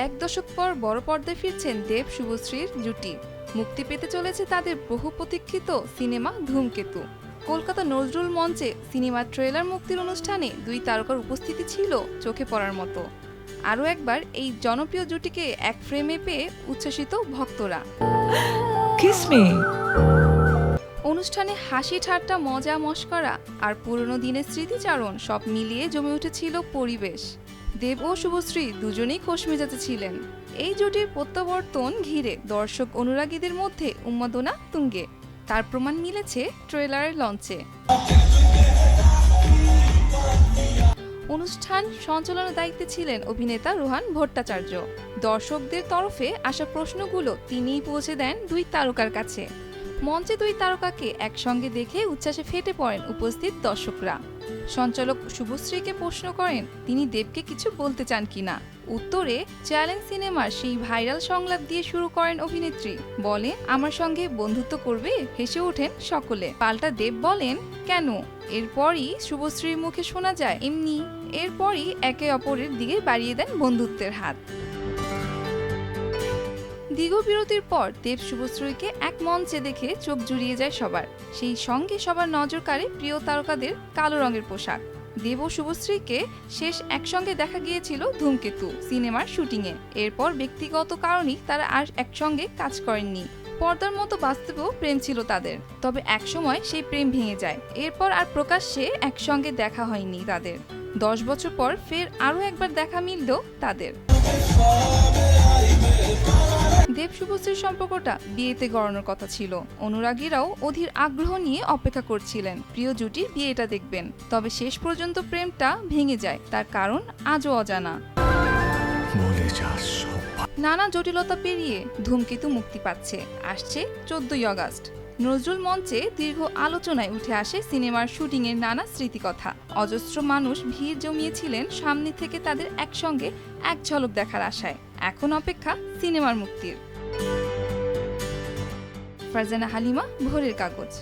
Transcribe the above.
এক দশক পর বড় পর্দায় ফিরছেন দেব শুভশ্রীর জুটি। মুক্তি পেতে চলেছে তাদের বহু প্রতীক্ষিত সিনেমা ধূমকেতু। কলকাতা নজরুল মঞ্চে সিনেমার ট্রেলার মুক্তির অনুষ্ঠানে দুই তারকার উপস্থিতি ছিল চোখে পড়ার মতো। আরও একবার এই জনপ্রিয় জুটিকে এক ফ্রেমে পেয়ে উচ্ছ্বসিত ভক্তরা। অনুষ্ঠানে হাসি ঠাট্টা, মজা মশকরা আর পুরনো দিনের স্মৃতিচারণ সব মিলিয়ে জমে উঠেছিল পরিবেশ। দেব ও শুভশ্রী দুজনেই খোশ মেজাজে ছিলেন। এই জুটির প্রত্যাবর্তন ঘিরে দর্শক অনুরাগীদের মধ্যে উন্মাদনা তুঙ্গে। তার প্রমাণ মিলেছে ট্রেলারের লঞ্চে। অনুষ্ঠান সঞ্চালনার দায়িত্বে ছিলেন অভিনেতা রোহান ভট্টাচার্য। দর্শকদের তরফে আসা প্রশ্নগুলো তিনিই পৌঁছে দেন দুই তারকার কাছে। মঞ্চে দুই তারকাকে একসঙ্গে দেখে উচ্ছ্বাসে ফেটে পড়েন উপস্থিত দর্শকরা। সঞ্চালক শুভশ্রীকে প্রশ্ন করেন তিনি দেবকে কিছু বলতে চান কিনা। উত্তরে চ্যালেঞ্জ সিনেমার সেই ভাইরাল সংলাপ দিয়ে শুরু করেন অভিনেত্রী। বলে, আমার সঙ্গে বন্ধুত্ব করবে? হেসে ওঠেন সকলে। পাল্টা দেব বলেন, কেন? এরপরই শুভশ্রীর মুখে শোনা যায়, এমনি। এরপরই একে অপরের দিকে বাড়িয়ে দেন বন্ধুত্বের হাত। দীর্ঘ বিরতির পর দেব শুভশ্রীকে এক মঞ্চে দেখে চোখ জুড়িয়ে যায় সবার। সেই সঙ্গে সবার নজর কাড়ে প্রিয় তারকাদের কালো রঙের পোশাক। দেব ও শুভশ্রীকে শেষ একসঙ্গে দেখা গিয়েছিল ধূমকেতু সিনেমার শুটিংয়ে। এরপর ব্যক্তিগত কারণেই তারা আর একসঙ্গে কাজ করেননি। পর্দার মতো বাস্তবেও প্রেম ছিল তাদের, তবে একসময় সেই প্রেম ভেঙে যায়। এরপর আর প্রকাশ্যে একসঙ্গে দেখা হয়নি তাদের। 10 বছর পর ফের আরও একবার দেখা মিলল তাদের। দেব শুভশ্রীর সম্পর্কটা বিয়েতে গড়ানোর কথা ছিল। অনুরাগীরাও অধীর আগ্রহ নিয়ে অপেক্ষা করছিলেন প্রিয় জুটির বিয়েটা দেখবেন। তবে শেষ পর্যন্ত প্রেমটা ভেঙে যায়, তার কারণ আজও অজানা। নানা জটিলতা পেরিয়ে ধূমকেতু মুক্তি পাচ্ছে। আসছে 14ই আগস্ট। নজরুল মঞ্চে দীর্ঘ আলোচনায় উঠে আসে সিনেমার শুটিংয়ের নানা স্মৃতিকথা। অজস্র মানুষ ভিড় জমিয়েছিলেন সামনে থেকে তাদের একসঙ্গে এক ঝলক দেখার আশায়। এখন অপেক্ষা সিনেমার মুক্তির। ফারজানা হালিমা, ভোরের কাগজ।